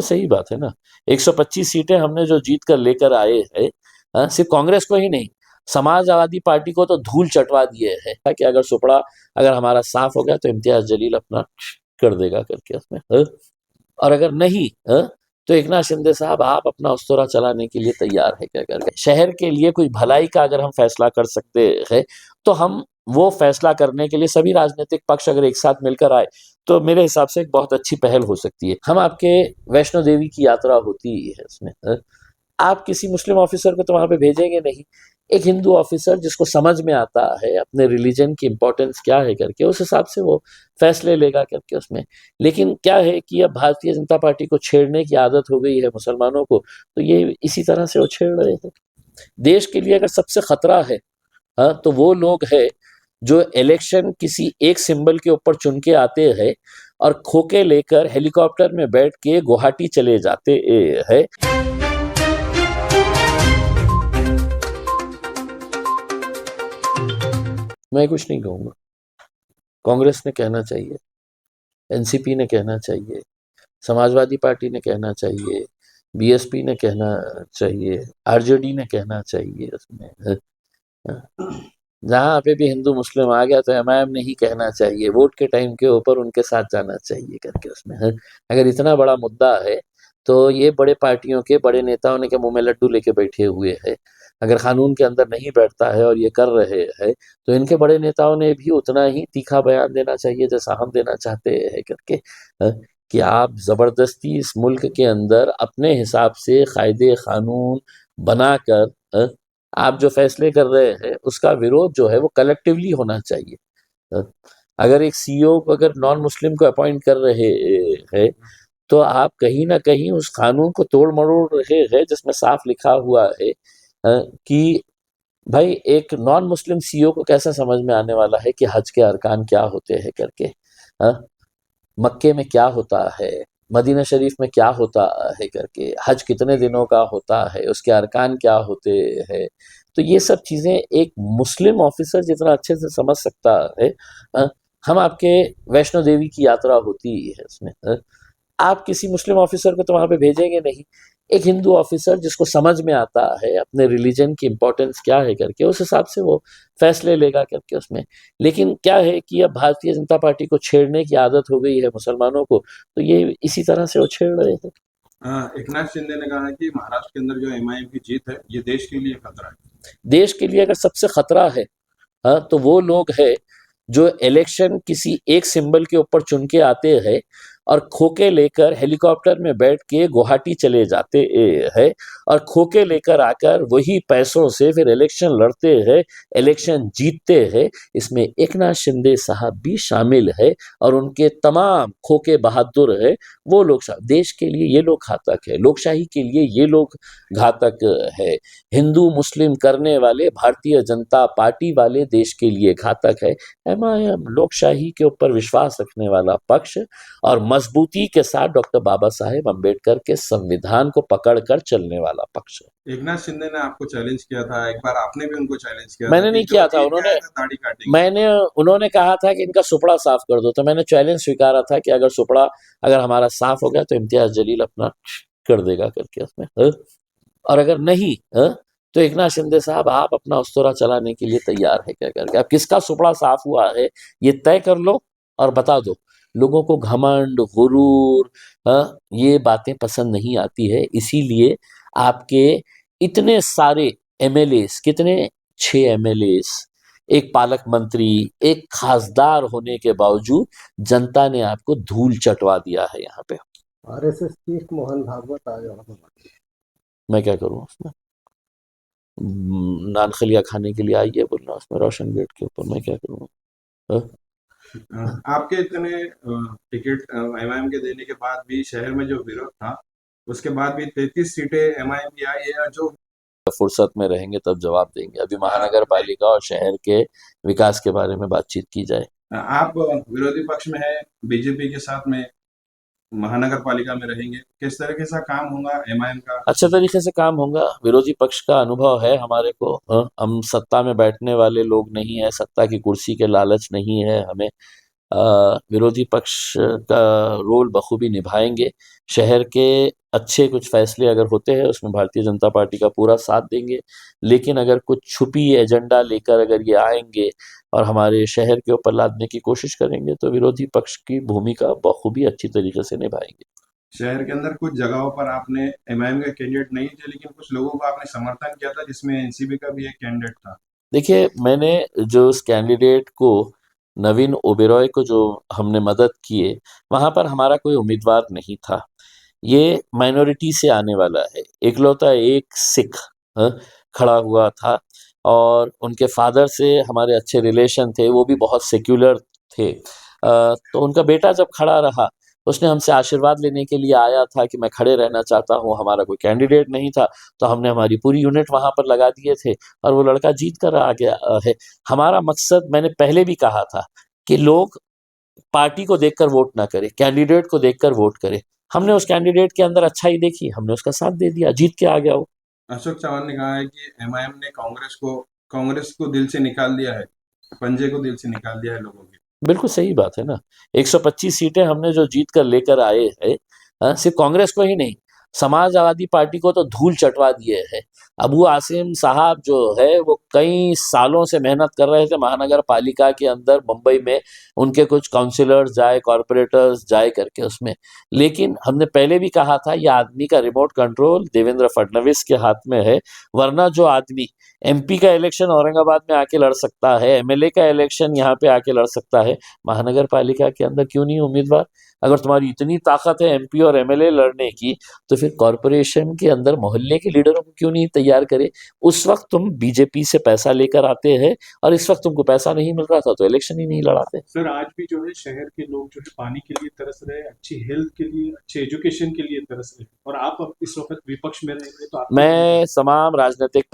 सही बात है ना। 125 सीटें हमने जो जीत कर लेकर आए हैं, सिर्फ कांग्रेस को ही नहीं, समाजवादी पार्टी को तो धूल चटवा दिए है कि अगर सुपड़ा अगर हमारा साफ हो गया तो इम्तियाज जलील अपना कर देगा करके उसमें, और अगर नहीं, तो एकनाथ शिंदे साहब आप अपना उस्तरा चलाने के लिए तैयार है क्या करके। शहर के लिए कोई भलाई का अगर हम फैसला कर सकते हैं तो हम वो फैसला करने के लिए सभी राजनीतिक पक्ष अगर एक साथ मिलकर आए तो मेरे हिसाब से एक बहुत अच्छी पहल हो सकती है। हम आपके वैष्णो देवी की यात्रा होती है उसमें, आप किसी मुस्लिम ऑफिसर को तो वहां पे भेजेंगे नहीं, एक हिंदू ऑफिसर जिसको समझ में आता है अपने रिलीजन की इंपॉर्टेंस क्या है करके, उस हिसाब से वो फैसले लेगा करके उसमें। लेकिन क्या है कि अब भारतीय जनता पार्टी को छेड़ने की आदत हो गई है मुसलमानों को, तो ये इसी तरह से वो छेड़ रहे हैं। देश के लिए अगर सबसे खतरा है, हाँ, तो वो लोग हैं जो इलेक्शन किसी एक सिंबल के ऊपर चुन के आते हैं और खोके लेकर हेलीकॉप्टर में बैठ के गुवाहाटी चले जाते हैं। मैं कुछ नहीं कहूंगा, कांग्रेस ने कहना चाहिए, एनसीपी ने कहना चाहिए, समाजवादी पार्टी ने कहना चाहिए, बीएसपी ने कहना चाहिए, आरजेडी ने कहना चाहिए उसमें। जहाँ पे भी हिंदू मुस्लिम आ गया तो एमआईएम ने ही कहना चाहिए, वोट के टाइम के ऊपर उनके साथ जाना चाहिए करके उसमें। अगर इतना बड़ा मुद्दा है तो ये बड़े पार्टियों के बड़े नेताओं ने क्या मुंह में लड्डू लेके बैठे हुए हैं। अगर कानून के अंदर नहीं बैठता है और ये कर रहे हैं तो इनके बड़े नेताओं ने भी उतना ही तीखा बयान देना चाहिए जैसा हम देना चाहते हैं करके, कि आप जबरदस्ती इस मुल्क के अंदर अपने हिसाब से कायदे कानून बनाकर आप जो फैसले कर रहे हैं उसका विरोध जो है वो कलेक्टिवली होना चाहिए। अगर एक सीईओ को अगर नॉन मुस्लिम को अपॉइंट कर रहे हैं तो आप कहीं ना कहीं उस कानून को तोड़ मरोड़ रहे हैं जिसमें साफ लिखा हुआ है कि भाई एक नॉन मुस्लिम सीईओ को कैसा समझ में आने वाला है कि हज के अरकान क्या होते हैं करके, मक्के में क्या होता है, मदीना शरीफ में क्या होता है करके, हज कितने दिनों का होता है, उसके अरकान क्या होते हैं। तो ये सब चीज़ें एक मुस्लिम ऑफिसर जितना अच्छे से समझ सकता है। हम आपके वैष्णो देवी की यात्रा होती है उसमें, आप किसी मुस्लिम ऑफिसर को तो वहां पे भेजेंगे नहीं, एक हिंदू ऑफिसर जिसको समझ में आता है अपने रिलीजन की इंपॉर्टेंस क्या है करके, उस हिसाब से वो फैसले लेगा करके उसमें। लेकिन क्या है कि अब भारतीय जनता पार्टी को छेड़ने की आदत हो गई है मुसलमानों को, तो ये इसी तरह से वो छेड़ रहे हैं। एकनाथ शिंदे ने कहा है कि महाराष्ट्र के अंदर जो एमआईएम की जीत है ये देश के लिए खतरा है। देश के लिए अगर सबसे खतरा है, तो वो लोग हैं जो इलेक्शन किसी एक सिंबल के ऊपर चुन के आते हैं और खोके लेकर हेलीकॉप्टर में बैठ के गुवाहाटी चले जाते हैं और खोके लेकर आकर वही पैसों से फिर इलेक्शन लड़ते हैं, इलेक्शन जीतते हैं। इसमें एकनाथ शिंदे साहब भी शामिल है और उनके तमाम खोके बहादुर है वो लोग। देश के लिए ये लोग घातक है, लोकशाही के लिए ये लोग घातक है, हिंदू मुस्लिम करने वाले भारतीय जनता पार्टी वाले देश के लिए घातक है। एमआईएम लोकशाही के ऊपर विश्वास रखने वाला पक्ष और मजबूती के साथ डॉक्टर बाबा साहेब अम्बेडकर के संविधान को पकड़कर चलने वाला पक्ष है। एकनाथ शिंदे ने आपको चैलेंज किया था, एक बार आपने भी उनको चैलेंज किया था मैंने कि नहीं जो किया था, जीत के आए थे दाढ़ी काटेंगे। उन्होंने कहा था कि इनका सुपड़ा साफ कर दो, तो मैंने चैलेंज स्वीकारा था कि अगर सुपड़ा अगर हमारा साफ हो गया तो इम्तियाज जलील अपना कर देगा करके उसमें, और अगर नहीं, तो एकनाथ शिंदे साहब आप अपना उस्तरा चलाने के लिए तैयार है क्या करके। अब किसका सुपड़ा साफ हुआ है ये तय कर लो और बता दो। लोगों को घमंड गुरूर, ये बातें पसंद नहीं आती है, इसीलिए आपके इतने सारे एमएलएस, कितने 6 एमएलएस, एक पालक मंत्री, एक खासदार होने के बावजूद जनता ने आपको धूल चटवा दिया है यहाँ पे। आरएसएस चीफ मोहन भागवत आज मैं क्या करूँ उसमें, नान खलिया खाने के लिए आई है बोलना उसमें रोशन गेट के ऊपर, मैं क्या करूँ। आपके इतने टिकट एमआईएम के देने के बाद भी शहर में जो विरोध था उसके बाद भी 33 सीटें एमआईएम की आई है। जो फुर्सत में रहेंगे तब जवाब देंगे, अभी महानगर पालिका और शहर के विकास के बारे में बातचीत की जाए। आप विरोधी पक्ष में है, बीजेपी के साथ में महानगर पालिका में रहेंगे, किस तरीके से काम होगा एमआईएम का? अच्छे तरीके से काम होगा, विरोधी पक्ष का अनुभव है हमारे को, हम सत्ता में बैठने वाले लोग नहीं है, सत्ता की कुर्सी के लालच नहीं है हमें, विरोधी पक्ष का रोल बखूबी निभाएंगे। शहर के अच्छे कुछ फैसले अगर होते हैं उसमें भारतीय जनता पार्टी का पूरा साथ देंगे, लेकिन अगर कुछ छुपी एजेंडा लेकर अगर ये आएंगे और हमारे शहर के ऊपर लादने की कोशिश करेंगे तो विरोधी पक्ष की भूमिका बखूबी अच्छी तरीके से निभाएंगे। शहर के अंदर कुछ जगहों पर आपने एमआईएम के कैंडिडेट नहीं थे, लेकिन कुछ लोगों को आपने समर्थन किया था, जिसमें एनसीपी का भी एक कैंडिडेट था। देखिए, मैंने जो उस कैंडिडेट को नवीन ओबेरॉय को जो हमने मदद किए, वहाँ पर हमारा कोई उम्मीदवार नहीं था। ये माइनॉरिटी से आने वाला है, इकलौता एक सिख खड़ा हुआ था और उनके फादर से हमारे अच्छे रिलेशन थे, वो भी बहुत सेक्युलर थे। तो उनका बेटा जब खड़ा रहा, उसने हमसे आशीर्वाद लेने के लिए आया था कि मैं खड़े रहना चाहता हूँ, हमारा कोई कैंडिडेट नहीं था, तो हमने हमारी पूरी यूनिट वहाँ पर लगा दिए थे और वो लड़का जीत कर आ गया है। हमारा मकसद, मैंने पहले भी कहा था कि लोग पार्टी को देखकर वोट ना करें, कैंडिडेट को देखकर वोट करें। हमने उस कैंडिडेट के अंदर अच्छाई देखी, हमने उसका साथ दे दिया, जीत के आ गया वो। अशोक चव्हाण ने कहा है कि एमआईएम ने कांग्रेस को दिल से निकाल दिया है, पंजे को दिल से निकाल दिया है लोगों के। बिल्कुल सही बात है ना। 125 सीटें हमने जो जीत कर लेकर आए हैं, सिर्फ कांग्रेस को ही नहीं, समाजवादी पार्टी को तो धूल चटवा दिए हैं। अबू आसिम साहब जो है वो कई सालों से मेहनत कर रहे थे महानगर पालिका के अंदर मुंबई में, उनके कुछ काउंसिलर्स जाए, कॉरपोरेटर्स जाए करके उसमें, लेकिन हमने पहले भी कहा था ये आदमी का रिमोट कंट्रोल देवेंद्र फडणवीस के हाथ में है। वरना जो आदमी एमपी का इलेक्शन औरंगाबाद में आके लड़ सकता है, एमएलए का इलेक्शन यहाँ पे आके लड़ सकता है, महानगर पालिका के अंदर क्यों नहीं उम्मीदवार? अगर तुम्हारी इतनी ताकत है एमपी और एमएलए लड़ने की, तो फिर कॉरपोरेशन के अंदर मोहल्ले के लीडरों को क्यों नहीं तैयार करे? उस वक्त तुम बीजेपी से पैसा लेकर आते हैं और इस वक्त तुमको पैसा नहीं मिल रहा था तो इलेक्शन ही नहीं लड़ाते। सर, आज भी जो है शहर के लोग जो है पानी के लिए तरस रहे हैं, अच्छी हेल्थ के लिए, अच्छे एजुकेशन के लिए तरस रहे हैं, और आप अब इस वक्त विपक्ष में रह रहे, तो आप मैं तमाम राजनीतिक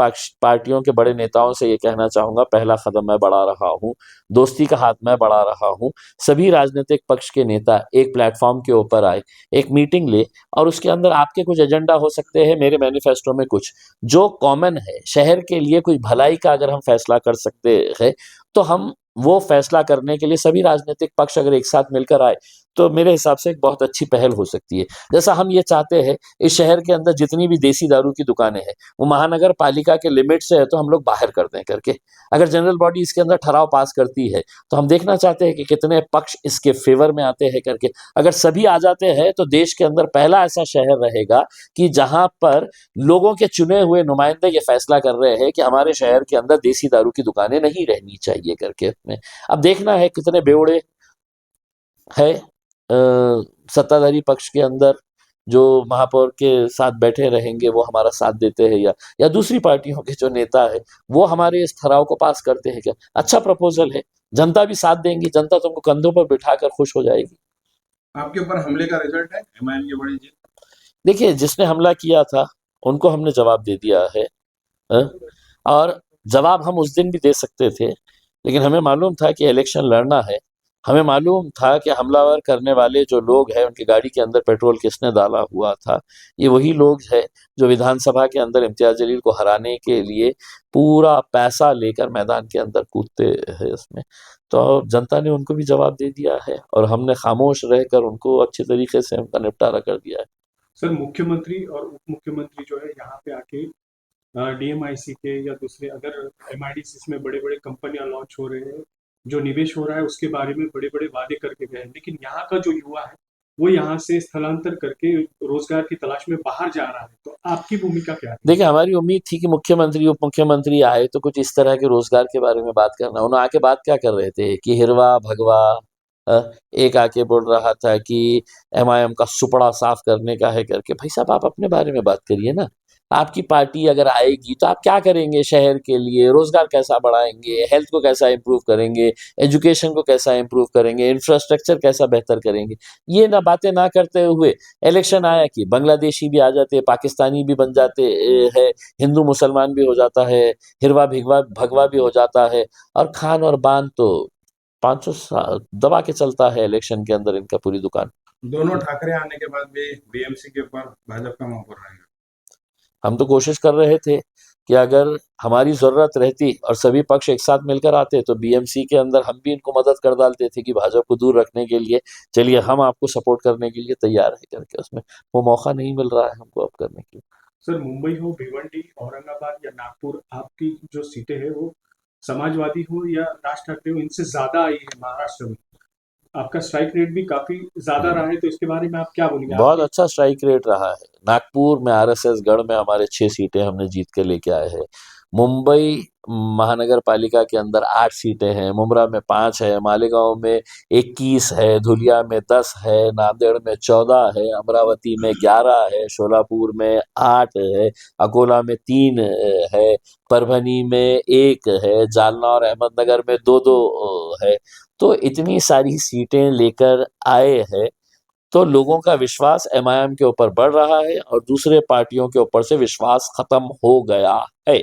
पार्टियों के बड़े नेताओं से ये कहना चाहूंगा, पहला कदम मैं बढ़ा रहा हूँ, दोस्ती का हाथ मैं बढ़ा रहा हूँ। सभी राजनीतिक पक्ष के नेता एक प्लेटफॉर्म के ऊपर आए, एक मीटिंग ले और उसके अंदर आपके कुछ एजेंडा हो सकते हैं, मेरे मैनिफेस्टो में कुछ जो कॉमन है, शहर के लिए कोई भलाई का अगर हम फैसला कर सकते हैं तो हम वो फैसला करने के लिए सभी राजनीतिक पक्ष अगर एक साथ मिलकर आए तो मेरे हिसाब से एक बहुत अच्छी पहल हो सकती है। जैसा हम ये चाहते हैं इस शहर के अंदर जितनी भी देसी दारू की दुकानें हैं वो महानगर पालिका के लिमिट से है तो हम लोग बाहर कर दें करके, अगर जनरल बॉडी इसके अंदर ठराव पास करती है तो हम देखना चाहते हैं कि कितने पक्ष इसके फेवर में आते हैं करके। अगर सभी आ जाते हैं तो देश के अंदर पहला ऐसा शहर रहेगा कि जहां पर लोगों के चुने हुए नुमाइंदे ये फैसला कर रहे हैं कि हमारे शहर के अंदर देसी दारू की दुकानें नहीं रहनी चाहिए करके। अब देखना है कितने बेवड़े है सत्ताधारी पक्ष के अंदर जो महापौर के साथ बैठे रहेंगे वो हमारा साथ देते हैं या दूसरी पार्टियों के जो नेता है वो हमारे इस ठराव को पास करते हैं क्या। अच्छा प्रपोजल है, जनता भी साथ देंगी, जनता तुमको कंधों पर बिठाकर खुश हो जाएगी। आपके ऊपर हमले का रिजल्ट है एमआईएम की बड़ी जीत। देखिए, जिसने हमला किया था उनको हमने जवाब दे दिया है, अ, और जवाब हम उस दिन भी दे सकते थे, लेकिन हमें मालूम था कि इलेक्शन लड़ना है। हमें मालूम था कि हमलावर करने वाले जो लोग हैं उनकी गाड़ी के अंदर पेट्रोल किसने डाला हुआ था। ये वही लोग हैं जो विधानसभा के अंदर इम्तियाज जलील को हराने के लिए पूरा पैसा लेकर मैदान के अंदर कूदते हैं इसमें। तो जनता ने उनको भी जवाब दे दिया है और हमने खामोश रहकर उनको अच्छे तरीके से उनका निपटारा कर दिया है। सर, मुख्यमंत्री और उप मुख्यमंत्री जो है यहाँ पे आके डीएमआईसी के या दूसरे अदर एमआईडीसी में बड़े बड़े कंपनियां लॉन्च हो रहे हैं, जो निवेश हो रहा है उसके बारे में बड़े बड़े वादे करके गए हैं, लेकिन यहाँ का जो युवा है वो यहाँ से स्थलांतर करके रोजगार की तलाश में बाहर जा रहा है, तो आपकी भूमिका क्या है? देखिए, हमारी उम्मीद थी कि मुख्यमंत्री उप मुख्यमंत्री आए तो कुछ इस तरह के रोजगार के बारे में बात करना। उन्होंने आके बात क्या कर रहे थे कि हिरवा भगवा, एक आके बोल रहा था कि एमआईएम का सुपड़ा साफ करने का है करके। भाई साहब, आप अपने बारे में बात करिए ना। आपकी पार्टी अगर आएगी तो आप क्या करेंगे शहर के लिए, रोजगार कैसा बढ़ाएंगे, हेल्थ को कैसा इंप्रूव करेंगे, एजुकेशन को कैसा इंप्रूव करेंगे, इंफ्रास्ट्रक्चर कैसा बेहतर करेंगे। ये ना बातें ना करते हुए इलेक्शन आया कि बांग्लादेशी भी आ जाते, पाकिस्तानी भी बन जाते हैं, हिंदू मुसलमान भी हो जाता है, हिरवा भिगवा भगवा भी हो जाता है, और खान और बान तो 500 दबा के चलता है इलेक्शन के अंदर इनका पूरी दुकान। दोनों ठाकरे आने के बाद भी बीएमसी के ऊपर भाजपा का मोहर रहेगा। हम तो कोशिश कर रहे थे कि अगर हमारी ज़रूरत रहती और सभी पक्ष एक साथ मिलकर आते तो बीएमसी के अंदर हम भी इनको मदद कर डालते थे कि भाजपा को दूर रखने के लिए चलिए हम आपको सपोर्ट करने के लिए तैयार है करके। उसमें वो मौका नहीं मिल रहा है हमको अब करने की। सर मुंबई हो, भिवंडी, औरंगाबाद या नागपुर, आपकी जो सीटें हैं वो समाजवादी हो या राज ठाकरे हो, इनसे ज्यादा आई है महाराष्ट्र में। आपका स्ट्राइक रेट भी काफी ज्यादा रहा है, तो इसके बारे में आप क्या बोलेंगे? बहुत आपके अच्छा स्ट्राइक रेट रहा है। नागपुर में आरएसएस गढ़ में हमारे 6 सीटें हमने जीत के लेके आए हैं। मुंबई महानगर पालिका के अंदर 8 सीटें हैं, मुंब्रा में 5 है, मालेगांव में 21 है, धुलिया में 10 है, नांदेड़ में 14 है, अमरावती में 11 है, शोलापुर में 8 है, अकोला में 3 है, परभनी में 1 है, जालना और अहमदनगर में 2-2 है। तो इतनी सारी सीटें लेकर आए हैं तो लोगों का विश्वास एमआईएम के ऊपर बढ़ रहा है और दूसरे पार्टियों के ऊपर से विश्वास खत्म हो गया है।